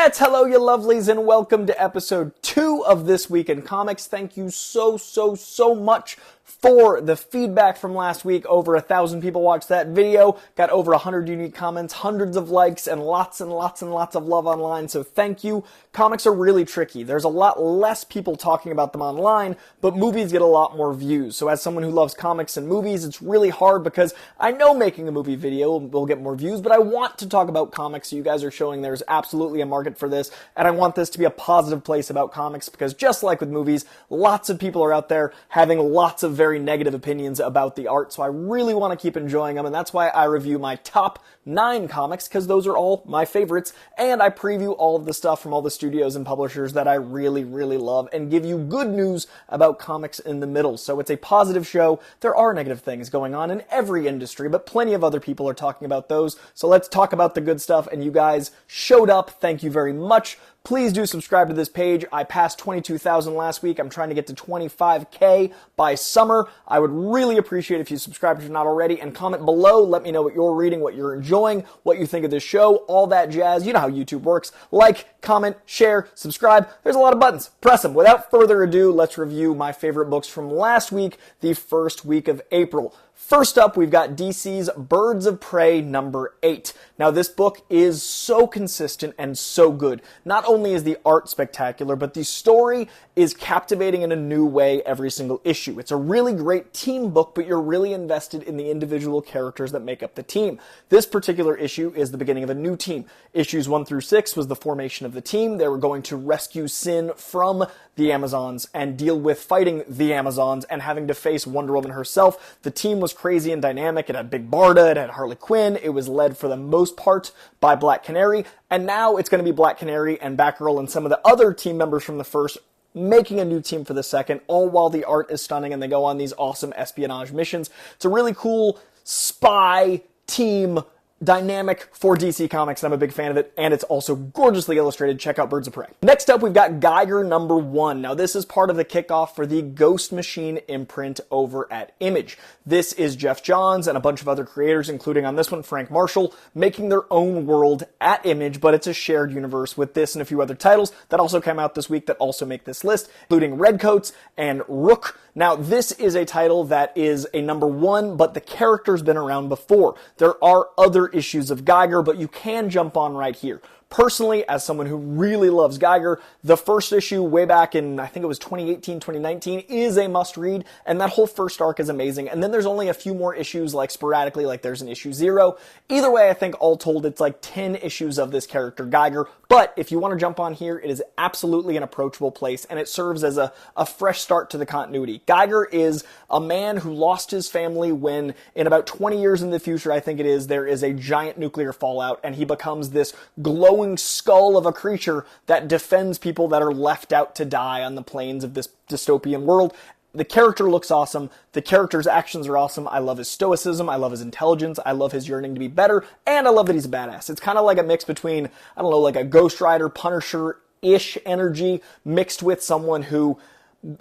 Congrats! Hello, you lovelies, and welcome to episode 2 of This Week in Comics. Thank you so much for the feedback from last week. Over 1,000 people watched that video, got over 100 unique comments, hundreds of likes, and lots of love online, so thank you. Comics are really tricky. There's a lot less people talking about them online, but movies get a lot more views. So as someone who loves comics and movies, it's really hard because I know making a movie video will get more views, but I want to talk about comics, so you guys are showing there's absolutely a market for this, and I want this to be a positive place about comics because just like with movies, lots of people are out there having lots of very negative opinions about the art, so I really want to keep enjoying them, and that's why I review my top 9 comics, because those are all my favorites, and I preview all of the stuff from all the studios and publishers that I really love, and give you good news about comics in the middle. So it's a positive show. There are negative things going on in every industry, but plenty of other people are talking about those, so let's talk about the good stuff, and you guys showed up. Thank you very much. Please do subscribe to this page. I passed 22,000 last week. I'm trying to get to 25K by summer. I would really appreciate if you subscribe if you're not already, and comment below. Let me know what you're reading, what you're enjoying, what you think of this show, all that jazz. You know how YouTube works. Like, comment, share, subscribe. There's a lot of buttons. Press them. Without further ado, let's review my favorite books from last week, the first week of April. First up, we've got DC's Birds of Prey number 8. Now, this book is so consistent and so good. Not only is the art spectacular, but the story is captivating in a new way every single issue. It's a really great team book, but you're really invested in the individual characters that make up the team. This particular issue is the beginning of a new team. Issues 1 through 6 was the formation of the team. They were going to rescue Sin from the Amazons and deal with fighting the Amazons and having to face Wonder Woman herself. The team was crazy and dynamic. It had Big Barda, it had Harley Quinn. It was led for the most part by Black Canary, and now it's going to be Black Canary and Batgirl and some of the other team members from the first making a new team for the second, all while the art is stunning and they go on these awesome espionage missions. It's a really cool spy team dynamic for DC Comics, and I'm a big fan of it, and it's also gorgeously illustrated. Check out Birds of Prey. Next up, we've got Geiger number 1. Now, this is part of the kickoff for the Ghost Machine imprint over at Image. This is Jeff Johns and a bunch of other creators, including on this one, Frank Marshall, making their own world at Image, but it's a shared universe with this and a few other titles that also came out this week that also make this list, including Redcoats and Rook. Now, this is a title that is a number 1, but the character's been around before. There are other issues of Geiger, but you can jump on right here. Personally, as someone who really loves Geiger, the first issue way back in, I think it was 2018, 2019, is a must-read, and that whole first arc is amazing. And then there's only a few more issues, like sporadically, like there's an issue 0. Either way, I think all told, it's like 10 issues of this character, Geiger. But if you want to jump on here, it is absolutely an approachable place, and it serves as a fresh start to the continuity. Geiger is a man who lost his family when, in about 20 years in the future, I think it is, there is a giant nuclear fallout, and he becomes this glowing skull of a creature that defends people that are left out to die on the plains of this dystopian world. The character looks awesome. The character's actions are awesome. I love his stoicism. I love his intelligence. I love his yearning to be better. And I love that he's a badass. It's kind of like a mix between, I don't know, like a Ghost Rider, Punisher-ish energy mixed with someone who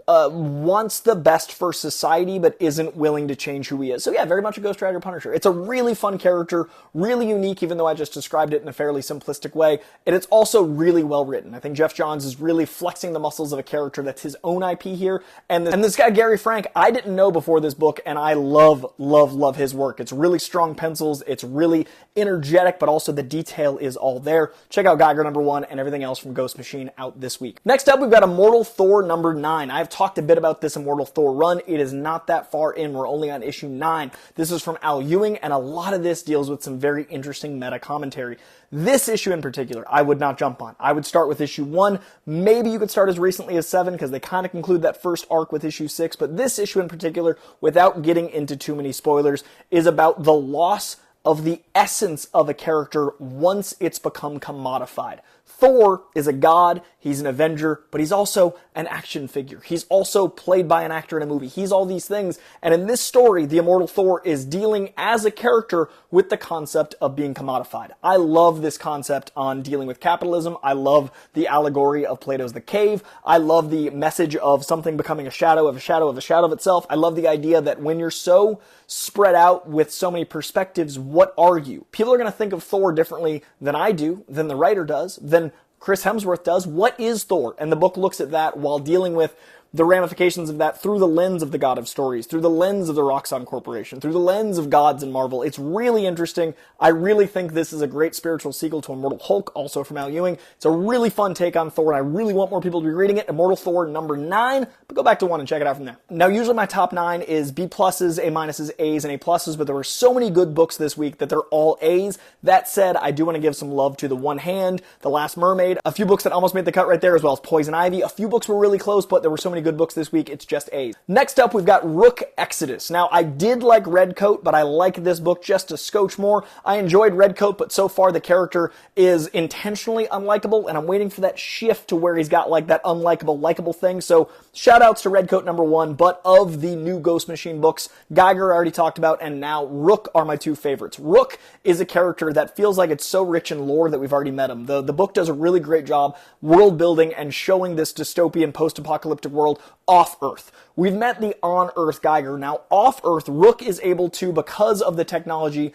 wants the best for society, but isn't willing to change who he is. So yeah, very much a Ghost Rider Punisher. It's a really fun character, really unique, even though I just described it in a fairly simplistic way. And it's also really well written. I think Jeff Johns is really flexing the muscles of a character that's his own IP here. And this guy, Gary Frank, I didn't know before this book, and I love his work. It's really strong pencils. It's really energetic, but also the detail is all there. Check out Geiger number 1 and everything else from Ghost Machine out this week. Next up, we've got Immortal Thor number 9. I've talked a bit about this Immortal Thor run. It is not that far in. We're only on issue 9. This is from Al Ewing, and a lot of this deals with some very interesting meta commentary. This issue in particular, I would not jump on. I would start with issue 1. Maybe you could start as recently as 7, because they kind of conclude that first arc with issue 6. But this issue in particular, without getting into too many spoilers, is about the loss of the essence of a character once it's become commodified. Thor is a god, he's an Avenger, but he's also an action figure. He's also played by an actor in a movie. He's all these things. And in this story, the Immortal Thor is dealing as a character with the concept of being commodified. I love this concept on dealing with capitalism. I love the allegory of Plato's The Cave. I love the message of something becoming a shadow of a shadow of a shadow of itself. I love the idea that when you're so spread out with so many perspectives, what are you? People are going to think of Thor differently than I do, than the writer does, than Chris Hemsworth does. What is Thor? And the book looks at that while dealing with the ramifications of that through the lens of the God of Stories, through the lens of the Roxxon Corporation, through the lens of gods and Marvel. It's really interesting. I really think this is a great spiritual sequel to Immortal Hulk, also from Al Ewing. It's a really fun take on Thor, and I really want more people to be reading it. Immortal Thor number 9, but go back to 1 and check it out from there. Now, usually my top 9 is B+, A-, A's, and A+, but there were so many good books this week that they're all A's. That said, I do want to give some love to The One Hand, The Last Mermaid, a few books that almost made the cut right there, as well as Poison Ivy. A few books were really close, but there were so many good books this week, it's just A's. Next up, we've got Rook Exodus. Now, I did like Redcoat, but I like this book just a scotch more. I enjoyed Redcoat, but so far the character is intentionally unlikable, and I'm waiting for that shift to where he's got like that unlikable, likable thing. So, shout outs to Redcoat number 1, but of the new Ghost Machine books, Geiger I already talked about, and now Rook are my 2 favorites. Rook is a character that feels like it's so rich in lore that we've already met him. The book does a really great job world building and showing this dystopian post-apocalyptic world off-Earth. We've met the on-Earth Geiger. Now, off-Earth, Rook is able to, because of the technology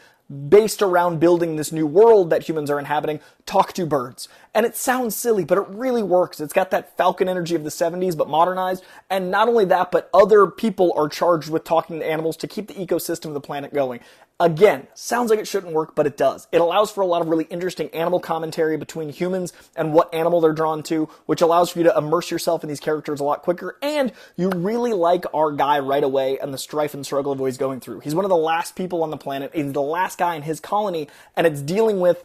based around building this new world that humans are inhabiting, talk to birds. And it sounds silly, but it really works. It's got that Falcon energy of the 70s, but modernized. And not only that, but other people are charged with talking to animals to keep the ecosystem of the planet going. Again, sounds like it shouldn't work, but it does. It allows for a lot of really interesting animal commentary between humans and what animal they're drawn to, which allows for you to immerse yourself in these characters a lot quicker, and you really like our guy right away and the strife and struggle of what he's going through. He's one of the last people on the planet, he's the last guy in his colony, and it's dealing with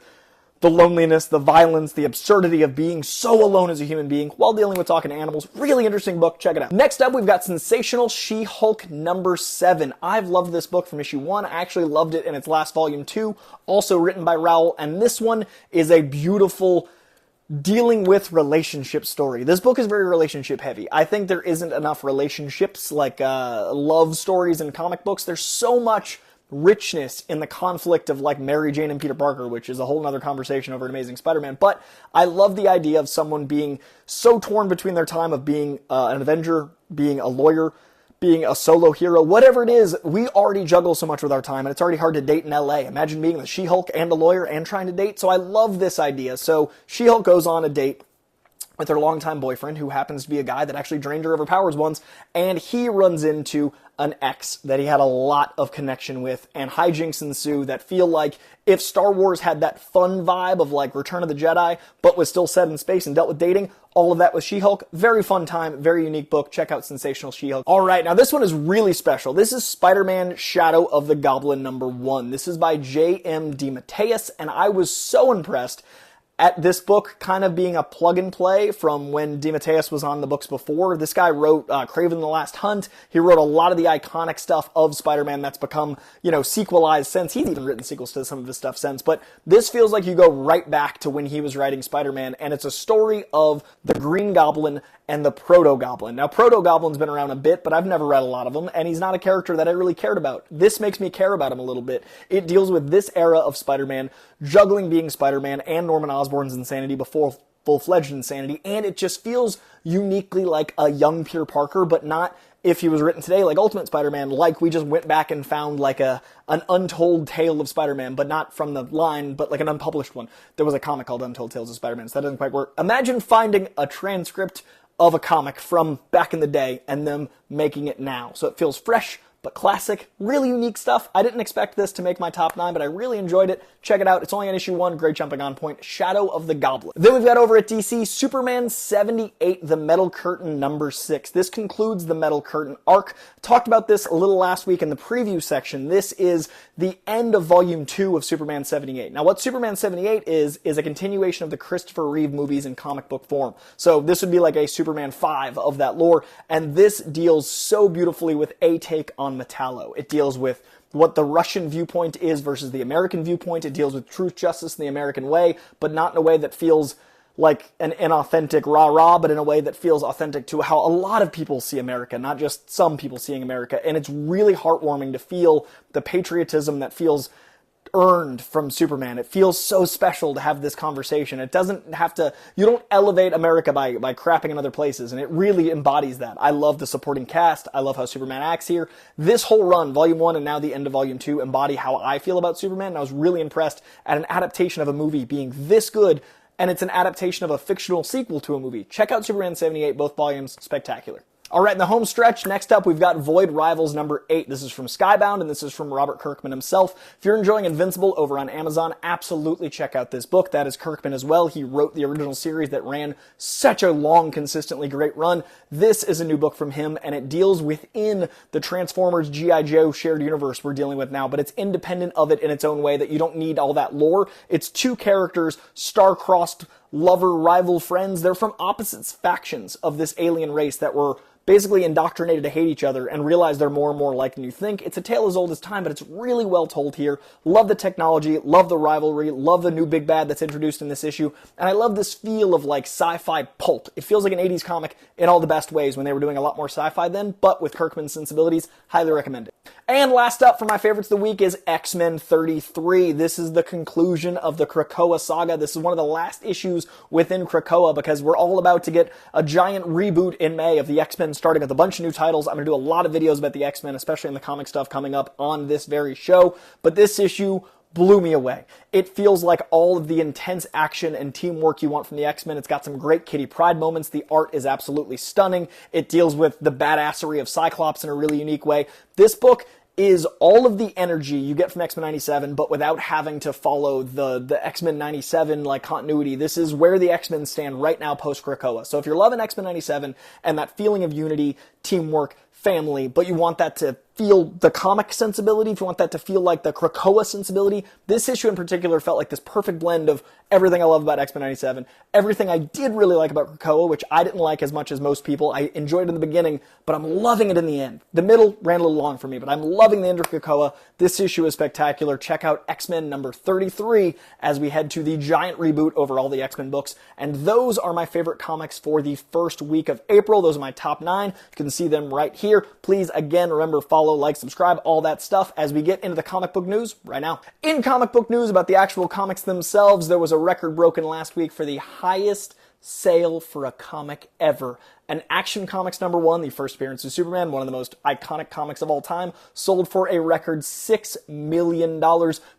the loneliness, the violence, the absurdity of being so alone as a human being while dealing with talking to animals. Really interesting book. Check it out. Next up, we've got Sensational She-Hulk number 7. I've loved this book from issue 1. I actually loved it in its last volume 2, also written by Rowell, and this one is a beautiful dealing with relationship story. This book is very relationship heavy. I think there isn't enough relationships like love stories in comic books. There's so much richness in the conflict of like Mary Jane and Peter Parker, which is a whole nother conversation over an Amazing Spider-Man. But I love the idea of someone being so torn between their time of being an Avenger, being a lawyer, being a solo hero, whatever it is. We already juggle so much with our time, and it's already hard to date in LA. Imagine being the She-Hulk and a lawyer and trying to date. So I love this idea. So She-Hulk goes on a date with her longtime boyfriend, who happens to be a guy that actually drained her of her powers once, and he runs into an ex that he had a lot of connection with, and hijinks ensue that feel like if Star Wars had that fun vibe of like Return of the Jedi, but was still set in space and dealt with dating, all of that with She-Hulk. Very fun time, very unique book. Check out Sensational She-Hulk. Alright, now this one is really special. This is Spider-Man Shadow of the Goblin number 1. This is by J.M. DeMatteis, and I was so impressed at this book kind of being a plug-and-play from when DeMatteis was on the books before. This guy wrote Kraven the Last Hunt. He wrote a lot of the iconic stuff of Spider-Man that's become, sequelized since. He's even written sequels to some of his stuff since. But this feels like you go right back to when he was writing Spider-Man, and it's a story of the Green Goblin and the Proto-Goblin. Now, Proto-Goblin's been around a bit, but I've never read a lot of them, and he's not a character that I really cared about. This makes me care about him a little bit. It deals with this era of Spider-Man, juggling being Spider-Man and Norman Osborn's insanity before full-fledged insanity, and it just feels uniquely like a young Peter Parker, but not if he was written today like Ultimate Spider-Man, like we just went back and found like an untold tale of Spider-Man, but not from the line, but like an unpublished one. There was a comic called Untold Tales of Spider-Man, so that doesn't quite work. Imagine finding a transcript of a comic from back in the day and them making it now. So it feels fresh, but classic, really unique stuff. I didn't expect this to make my top 9, but I really enjoyed it. Check it out. It's only on issue 1. Great jumping on point. Shadow of the Goblin. Then we've got over at DC, Superman 78, The Metal Curtain number 6. This concludes the Metal Curtain arc. Talked about this a little last week in the preview section. This is the end of volume 2 of Superman 78. Now, what Superman 78 is a continuation of the Christopher Reeve movies in comic book form. So this would be like a Superman 5 of that lore, and this deals so beautifully with a take on Metallo. It deals with what the Russian viewpoint is versus the American viewpoint. It deals with truth, justice, and the American way, but not in a way that feels like an inauthentic rah-rah, but in a way that feels authentic to how a lot of people see America, not just some people seeing America. And it's really heartwarming to feel the patriotism that feels earned from Superman. It feels so special to have this conversation. It doesn't have to, you don't elevate America by crapping in other places, and it really embodies that. I love the supporting cast. I love how Superman acts here. This whole run, volume 1 and now the end of volume 2, embody how I feel about Superman, and I was really impressed at an adaptation of a movie being this good and it's an adaptation of a fictional sequel to a movie. Check out Superman 78, both volumes, spectacular. All right, in the home stretch, next up, we've got Void Rivals number 8. This is from Skybound, and this is from Robert Kirkman himself. If you're enjoying Invincible over on Amazon, absolutely check out this book. That is Kirkman as well. He wrote the original series that ran such a long, consistently great run. This is a new book from him, and it deals within the Transformers G.I. Joe shared universe we're dealing with now, but it's independent of it in its own way that you don't need all that lore. It's two characters, star-crossed, lover, rival friends. They're from opposite factions of this alien race that were basically indoctrinated to hate each other and realize they're more and more alike than you think. It's a tale as old as time, but it's really well told here. Love the technology, love the rivalry, love the new big bad that's introduced in this issue, and I love this feel of like sci-fi pulp. It feels like an 80s comic in all the best ways when they were doing a lot more sci-fi then, but with Kirkman's sensibilities, highly recommend it. And last up for my favorites of the week is X-Men 33. This is the conclusion of the Krakoa saga. This is one of the last issues within Krakoa because we're all about to get a giant reboot in May of the X-Men, starting with a bunch of new titles. I'm going to do a lot of videos about the X-Men, especially in the comic stuff coming up on this very show. But this issue blew me away. It feels like all of the intense action and teamwork you want from the X-Men. It's got some great Kitty Pryde moments. The art is absolutely stunning. It deals with the badassery of Cyclops in a really unique way. This book is all of the energy you get from X-Men 97, but without having to follow the X-Men 97 like continuity. This is where the X-Men stand right now post-Krakoa. So if you're loving X-Men 97 and that feeling of unity, teamwork, family, but you want that to feel the comic sensibility, if you want that to feel like the Krakoa sensibility, this issue in particular felt like this perfect blend of everything I love about X-Men 97, everything I did really like about Krakoa, which I didn't like as much as most people. I enjoyed it in the beginning, but I'm loving it in the end. The middle ran a little long for me, but I'm loving the end of Krakoa. This issue is spectacular. Check out X-Men number 33 as we head to the giant reboot over all the X-Men books, and those are my favorite comics for the first week of April. Those are my top 9. You can see them right here. Please, again, remember, follow, like, subscribe, all that stuff as we get into the comic book news right now. In comic book news about the actual comics themselves, there was a record broken last week for the highest sale for a comic ever. And Action Comics number 1, the first appearance of Superman, one of the most iconic comics of all time, sold for a record $6 million,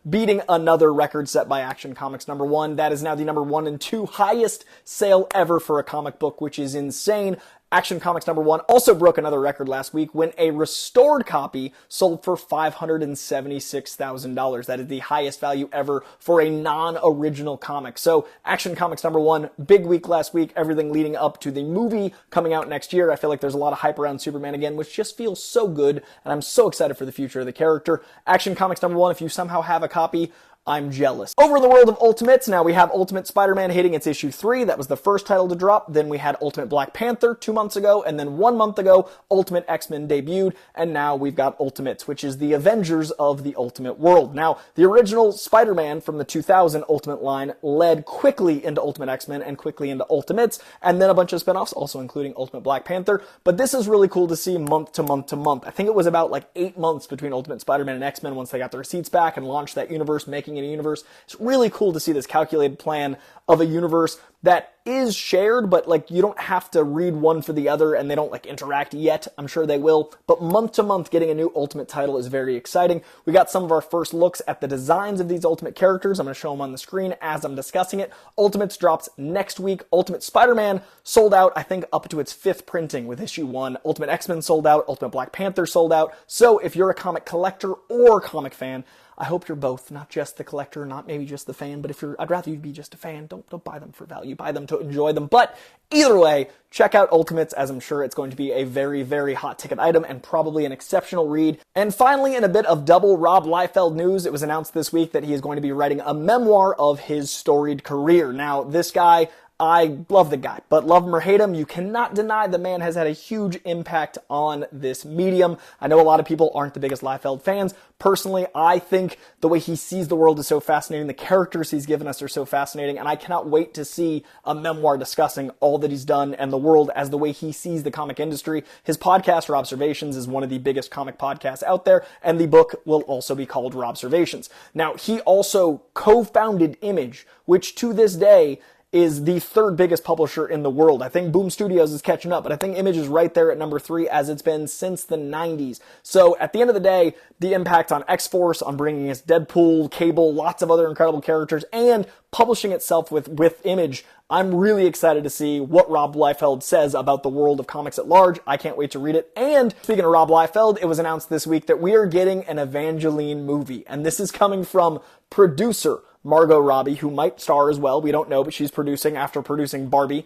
beating another record set by Action Comics number 1. That is now the number 1 and 2 highest sale ever for a comic book, which is insane. Action Comics number 1 also broke another record last week when a restored copy sold for $576,000. That is the highest value ever for a non-original comic. So Action Comics number 1, big week last week, everything leading up to the movie coming out next year. I feel like there's a lot of hype around Superman again, which just feels so good, and I'm so excited for the future of the character. Action Comics number 1, if you somehow have a copy, I'm jealous. Over in the world of Ultimates, now we have Ultimate Spider-Man hitting its issue 3. That was the first title to drop. Then we had Ultimate Black Panther 2 months ago, and then 1 month ago, Ultimate X-Men debuted, and now we've got Ultimates, which is the Avengers of the Ultimate world. Now, the original Spider-Man from the 2000 Ultimate line led quickly into Ultimate X-Men and quickly into Ultimates, and then a bunch of spin-offs, also including Ultimate Black Panther. But this is really cool to see month to month to month. I think it was about like 8 months between Ultimate Spider-Man and X-Men once they got their receipts back and launched that universe, making it a universe. It's really cool to see this calculated plan of a universe that is shared, but like you don't have to read one for the other and they don't like interact yet. I'm sure they will, but month to month getting a new Ultimate title is very exciting. We got some of our first looks at the designs of these Ultimate characters. I'm going to show them on the screen as I'm discussing it. Ultimates drops next week. Ultimate Spider-Man sold out, I think, up to its 5th printing with issue 1. Ultimate X-Men sold out. Ultimate Black Panther sold out. So if you're a comic collector or comic fan, I hope you're both, not just the collector, not maybe just the fan, but I'd rather you be just a fan. Don't buy them for value, buy them to enjoy them. But either way, check out Ultimates, as I'm sure it's going to be a very, very hot ticket item and probably an exceptional read. And finally, in a bit of double Rob Liefeld news, it was announced this week that he is going to be writing a memoir of his storied career. Now, this guy, I love the guy, but love him or hate him, you cannot deny the man has had a huge impact on this medium. I know a lot of people aren't the biggest Liefeld fans. Personally, I think the way he sees the world is so fascinating. The characters he's given us are so fascinating, and I cannot wait to see a memoir discussing all that he's done and the world as the way he sees the comic industry. His podcast, Robservations, is one of the biggest comic podcasts out there, and the book will also be called Robservations. Now, he also co-founded Image, which to this day is the third biggest publisher in the world. I think Boom Studios is catching up, but I think Image is right there at number 3 as it's been since the 90s. So at the end of the day, the impact on X-Force, on bringing us Deadpool, Cable, lots of other incredible characters, and publishing itself with Image, I'm really excited to see what Rob Liefeld says about the world of comics at large. I can't wait to read it. And speaking of Rob Liefeld, it was announced this week that we are getting an Evangeline movie. And this is coming from producer Margot Robbie, who might star as well. We don't know, but she's producing after producing Barbie.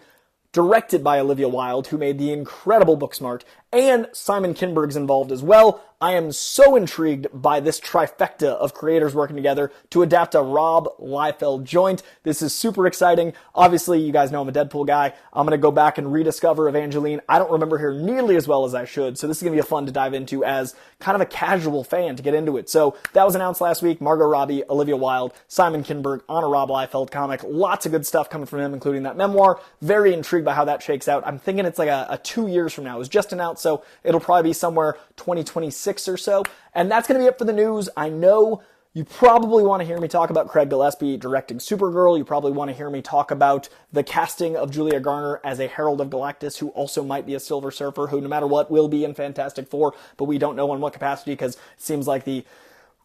Directed by Olivia Wilde, who made the incredible Booksmart, and Simon Kinberg's involved as well. I am so intrigued by this trifecta of creators working together to adapt a Rob Liefeld joint. This is super exciting. Obviously, you guys know I'm a Deadpool guy. I'm going to go back and rediscover Evangeline. I don't remember her nearly as well as I should, so this is going to be fun to dive into as kind of a casual fan to get into it. So that was announced last week. Margot Robbie, Olivia Wilde, Simon Kinberg on a Rob Liefeld comic. Lots of good stuff coming from him, including that memoir. Very intrigued by how that shakes out. I'm thinking it's like a 2 years from now. It was just announced, so it'll probably be somewhere 2026 or so. And that's going to be it for the news. I know you probably want to hear me talk about Craig Gillespie directing Supergirl. You probably want to hear me talk about the casting of Julia Garner as a Herald of Galactus, who also might be a Silver Surfer, who no matter what will be in Fantastic Four, but we don't know in what capacity because it seems like the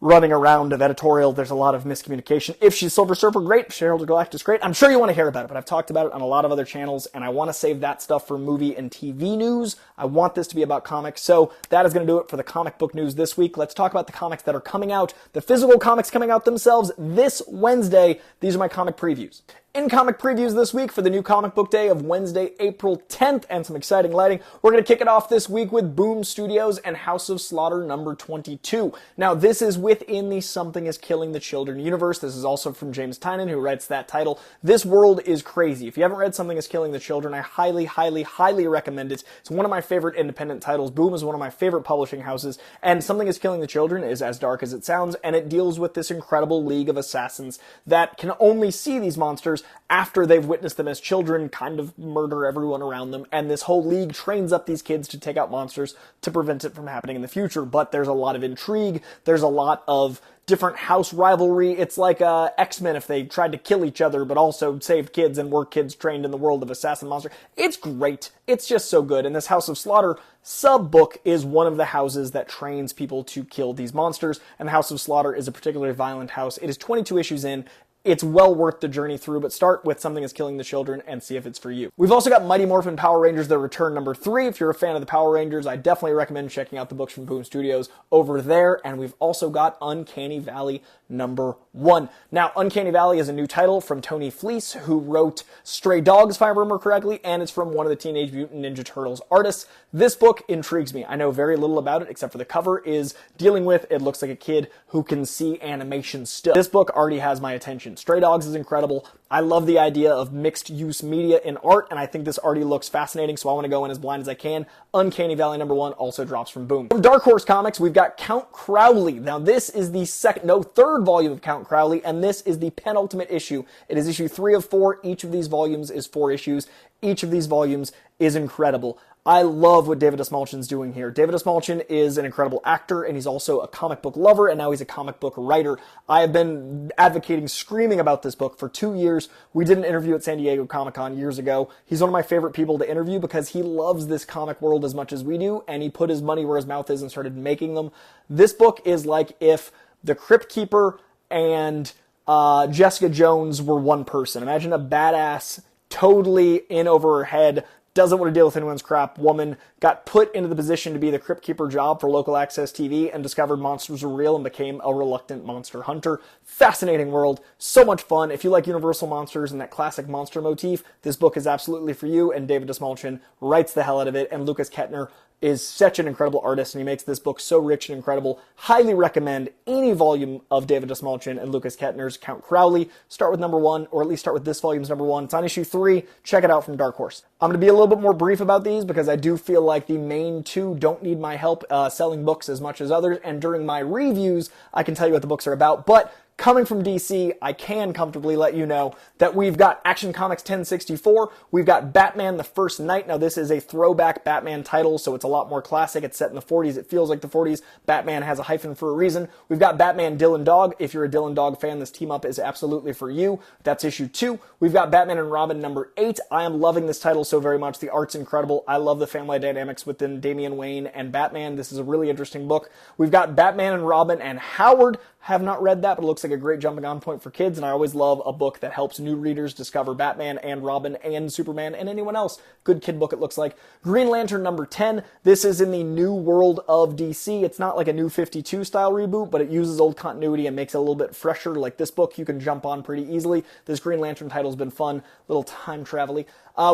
running around of editorial, there's a lot of miscommunication. If she's Silver Surfer, great. If she's Herald of Galactus, great. I'm sure you want to hear about it, but I've talked about it on a lot of other channels, and I want to save that stuff for movie and TV news. I want this to be about comics, so that is going to do it for the comic book news this week. Let's talk about the comics that are coming out, the physical comics coming out themselves this Wednesday. These are my comic previews. In comic previews this week for the new comic book day of Wednesday, April 10th, and some exciting lighting, we're going to kick it off this week with Boom Studios and House of Slaughter number 22. Now, this is within the Something is Killing the Children universe. This is also from James Tynion, who writes that title. This world is crazy. If you haven't read Something is Killing the Children, I highly, highly, highly recommend it. It's one of my favorite independent titles. Boom is one of my favorite publishing houses, and Something is Killing the Children is as dark as it sounds, and it deals with this incredible league of assassins that can only see these monsters after they've witnessed them as children kind of murder everyone around them, and this whole league trains up these kids to take out monsters to prevent it from happening in the future. But there's a lot of intrigue, there's a lot of different house rivalry. It's like X-Men if they tried to kill each other but also saved kids and were kids trained in the world of assassin monster. It's great. It's just so good. And this House of Slaughter sub-book is one of the houses that trains people to kill these monsters, and the House of Slaughter is a particularly violent house. It is 22 issues in. It's well worth the journey through, but start with Something is Killing the Children and see if it's for you. We've also got Mighty Morphin Power Rangers The Return number 3. If you're a fan of the Power Rangers, I definitely recommend checking out the books from Boom Studios over there. And we've also got Uncanny Valley number 1. Now, Uncanny Valley is a new title from Tony Fleece, who wrote Stray Dogs, if I remember correctly, and it's from one of the Teenage Mutant Ninja Turtles artists. This book intrigues me. I know very little about it, except for the cover is dealing with, it looks like a kid who can see animation still. This book already has my attention. Stray Dogs is incredible. I love the idea of mixed-use media in art, and I think this already looks fascinating, so I want to go in as blind as I can. Uncanny Valley number 1 also drops from Boom. From Dark Horse Comics, we've got Count Crowley. Now, this is the third volume of Count Crowley, and this is the penultimate issue. It is issue 3 of 4. Each of these volumes is 4 issues. Each of these volumes is incredible. I love what David Dastmalchian's doing here. David Dastmalchian is an incredible actor, and he's also a comic book lover, and now he's a comic book writer. I have been advocating, screaming about this book for 2 years. We did an interview at San Diego Comic-Con years ago. He's one of my favorite people to interview because he loves this comic world as much as we do, and he put his money where his mouth is and started making them. This book is like if the Crypt Keeper and Jessica Jones were one person. Imagine a badass, totally in over her head, doesn't want to deal with anyone's crap woman, got put into the position to be the Crypt Keeper job for local access TV and discovered monsters were real and became a reluctant monster hunter. Fascinating world, so much fun. If you like Universal monsters and that classic monster motif, this book is absolutely for you, and David Dastmalchian writes the hell out of it, and Lucas Kettner is such an incredible artist, and he makes this book so rich and incredible. Highly recommend any volume of David Dastmalchian and Lucas Kettner's Count Crowley. Start with number 1, or at least start with this volume's number 1. It's on issue 3. Check it out from Dark Horse. I'm going to be a little bit more brief about these because I do feel like the main 2 don't need my help selling books as much as others, and during my reviews, I can tell you what the books are about, but Coming from DC, I can comfortably let you know that we've got Action Comics 1064, we've got Batman the First Night. Now this is a throwback Batman title, so it's a lot more classic. It's set in the 40s, it feels like the 40s. Batman has a hyphen for a reason. We've got Batman Dylan Dog. If you're a Dylan Dog fan, this team up is absolutely for you. That's issue 2. We've got Batman and Robin number 8. I am loving this title so very much. The art's incredible. I love the family dynamics within Damian Wayne and Batman. This is a really interesting book. We've got Batman and Robin and Howard. Have not read that, but it looks like a great jumping on point for kids, and I always love a book that helps new readers discover Batman and Robin and Superman and anyone else. Good kid book, it looks like. Green Lantern number 10. This is in the new world of DC. It's not like a new 52 style reboot, but it uses old continuity and makes it a little bit fresher. Like this book, you can jump on pretty easily. This Green Lantern title's been fun, little time travel-y.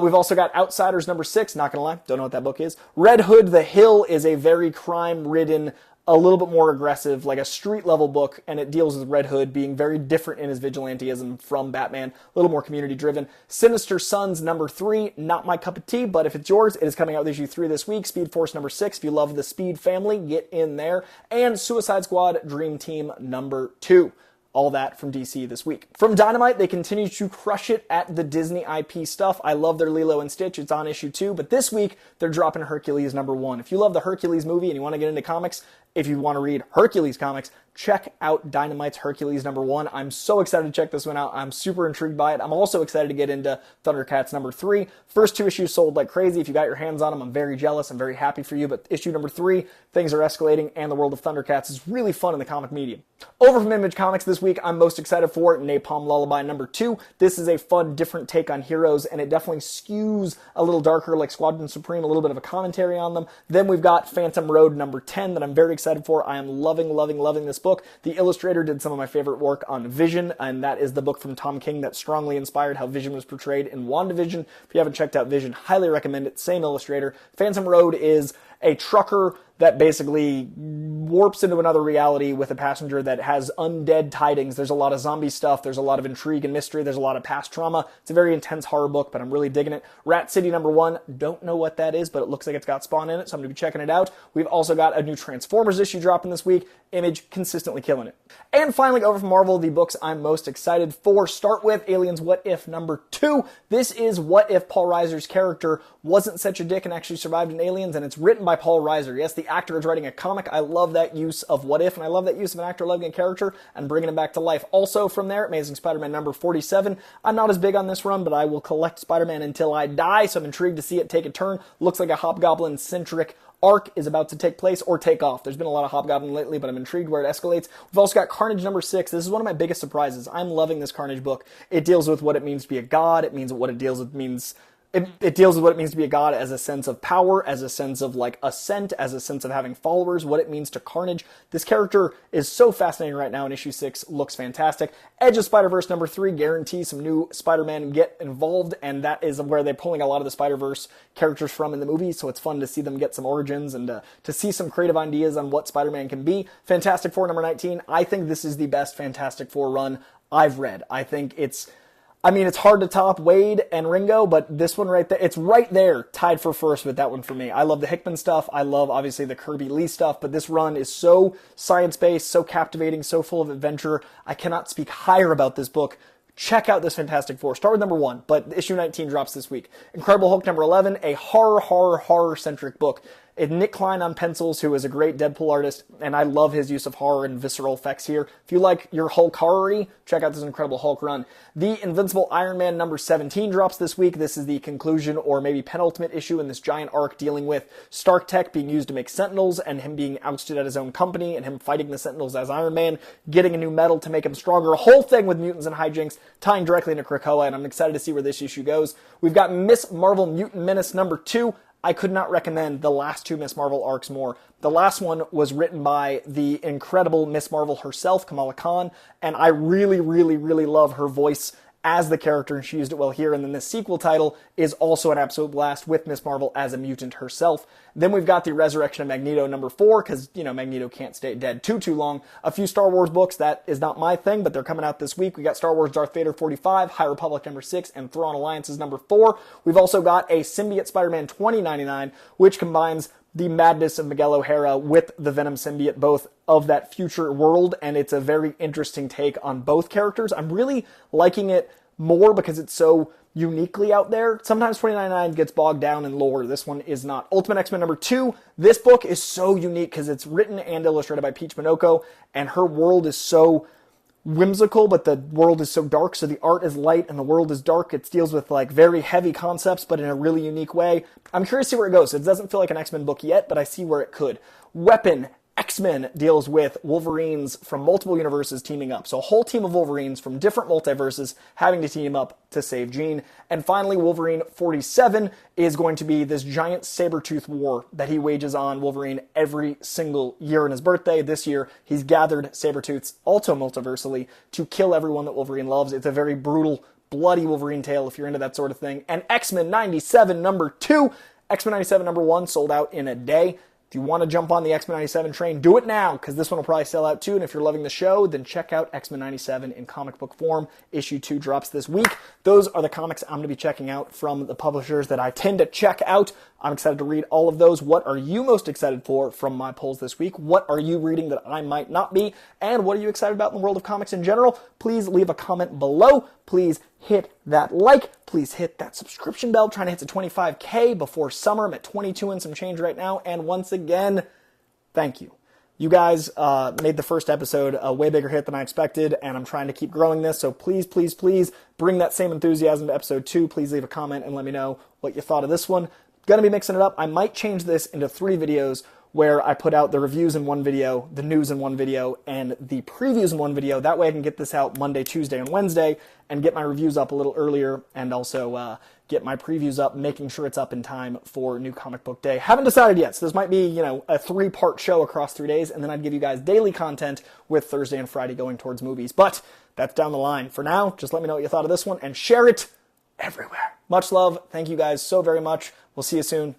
We've also got Outsiders number 6. Not gonna lie, don't know what that book is. Red Hood The Hill is a very crime-ridden, a little bit more aggressive, like a street-level book, and it deals with Red Hood being very different in his vigilantism from Batman, a little more community-driven. Sinister Sons number 3, not my cup of tea, but if it's yours, it is coming out with issue 3 this week. Speed Force number 6, if you love the Speed family, get in there. And Suicide Squad Dream Team number 2. All that from DC this week. From Dynamite, they continue to crush it at the Disney IP stuff. I love their Lilo and Stitch. It's on issue 2, but this week, they're dropping Hercules number 1. If you love the Hercules movie and you want to get into comics, if you want to read Hercules comics, check out Dynamite's Hercules number 1. I'm so excited to check this one out. I'm super intrigued by it. I'm also excited to get into Thundercats number 3. First 2 issues sold like crazy. If you got your hands on them, I'm very jealous. I'm very happy for you. But issue number 3, things are escalating, and the world of Thundercats is really fun in the comic medium. Over from Image Comics this week, I'm most excited for Napalm Lullaby number 2. This is a fun, different take on heroes, and it definitely skews a little darker like Squadron Supreme, a little bit of a commentary on them. Then we've got Phantom Road number 10 that I'm very excited for. I am loving this book. The illustrator did some of my favorite work on Vision, and that is the book from Tom King that strongly inspired how Vision was portrayed in WandaVision. If you haven't checked out Vision, highly recommend it. Same illustrator. Phantom Road is a trucker that basically warps into another reality with a passenger that has undead tidings. There's a lot of zombie stuff. There's a lot of intrigue and mystery. There's a lot of past trauma. It's a very intense horror book, but I'm really digging it. Rat City number 1. Don't know what that is, but it looks like it's got Spawn in it, so I'm going to be checking it out. We've also got a new Transformers issue dropping this week. Image consistently killing it. And finally, over from Marvel, the books I'm most excited for. Start with Aliens What If number 2. This is what if Paul Reiser's character wasn't such a dick and actually survived in Aliens, and it's written by Paul Reiser. Yes, the actor is writing a comic. I love that use of what if, and I love that use of an actor loving a character and bringing him back to life. Also from there, Amazing Spider-Man number 47. I'm not as big on this run, but I will collect Spider-Man until I die, so I'm intrigued to see it take a turn. Looks like a Hobgoblin-centric arc is about to take place or take off. There's been a lot of Hobgoblin lately, but I'm intrigued where it escalates. We've also got Carnage number 6. This is one of my biggest surprises. I'm loving this Carnage book. It deals with what it means to be a god. It means what it deals with means... It deals with what it means to be a god as a sense of power, as a sense of like ascent, as a sense of having followers, what it means to Carnage. This character is so fascinating right now in issue 6, looks fantastic. Edge of Spider-Verse number 3 guarantees some new Spider-Man get involved, and that is where they're pulling a lot of the Spider-Verse characters from in the movie, so it's fun to see them get some origins and to see some creative ideas on what Spider-Man can be. Fantastic Four number 19, I think this is the best Fantastic Four run I've read. I think it's hard to top Wade and Ringo, but this one right there, it's right there, tied for first with that one for me. I love the Hickman stuff. I love, obviously, the Kirby Lee stuff, but this run is so science-based, so captivating, so full of adventure. I cannot speak higher about this book. Check out this Fantastic Four. Start with number 1, but issue 19 drops this week. Incredible Hulk number 11, a horror-centric book. Nick Klein on pencils, who is a great Deadpool artist, and I love his use of horror and visceral effects here. If you like your Hulk horror-y, check out this Incredible Hulk run. The Invincible Iron Man number 17 drops this week. This is the conclusion or maybe penultimate issue in this giant arc dealing with Stark Tech being used to make Sentinels and him being ousted at his own company and him fighting the Sentinels as Iron Man, getting a new metal to make him stronger. A whole thing with mutants and hijinks tying directly into Krakoa, and I'm excited to see where this issue goes. We've got Miss Marvel Mutant Menace number 2. I could not recommend the last 2 Miss Marvel arcs more. The last one was written by the incredible Miss Marvel herself, Kamala Khan, and I really love her voice as the character, and she used it well here. And then this sequel title is also an absolute blast with Miss Marvel as a mutant herself. Then we've got the Resurrection of Magneto number 4, because, Magneto can't stay dead too long. A few Star Wars books, that is not my thing, but they're coming out this week. We got Star Wars Darth Vader 45, High Republic number 6, and Thrawn Alliances number 4. We've also got a Symbiote Spider-Man 2099, which combines the madness of Miguel O'Hara with the Venom symbiote, both of that future world, and it's a very interesting take on both characters. I'm really liking it more because it's so uniquely out there. Sometimes 2099 gets bogged down in lore. This one is not. Ultimate X-Men number 2. This book is so unique because it's written and illustrated by Peach Minoko, and her world is so whimsical, but the world is so dark, so the art is light and the world is dark. It deals with like very heavy concepts, but in a really unique way. I'm curious to see where it goes. It doesn't feel like an X-Men book yet, but I see where it could. Weapon. X-Men deals with Wolverines from multiple universes teaming up. So a whole team of Wolverines from different multiverses having to team up to save Jean. And finally, Wolverine 47 is going to be this giant saber-tooth war that he wages on Wolverine every single year on his birthday. This year, he's gathered saber-tooths, also multiversally, to kill everyone that Wolverine loves. It's a very brutal, bloody Wolverine tale if you're into that sort of thing. And X-Men 97 number 2. X-Men 97 number 1 sold out in a day. If you want to jump on the X-Men 97 train, do it now, because this one will probably sell out too. And if you're loving the show, then check out X-Men 97 in comic book form. Issue 2 drops this week. Those are the comics I'm going to be checking out from the publishers that I tend to check out. I'm excited to read all of those. What are you most excited for from my polls this week? What are you reading that I might not be? And what are you excited about in the world of comics in general? Please leave a comment below. Please hit that like. Please hit that subscription bell. Trying to hit the 25K before summer. I'm at 22 and some change right now. And once again, thank you. You guys made the first episode a way bigger hit than I expected, and I'm trying to keep growing this. So please, please, please bring that same enthusiasm to episode 2. Please leave a comment and let me know what you thought of this one. Gonna be mixing it up. I might change this into 3 videos where I put out the reviews in one video, the news in one video, and the previews in one video. That way I can get this out Monday, Tuesday, and Wednesday, and get my reviews up a little earlier, and also get my previews up, making sure it's up in time for New Comic Book Day. Haven't decided yet, so this might be, a 3-part show across 3 days, and then I'd give you guys daily content with Thursday and Friday going towards movies. But that's down the line. For now, just let me know what you thought of this one, and share it everywhere. Much love. Thank you guys so very much. We'll see you soon.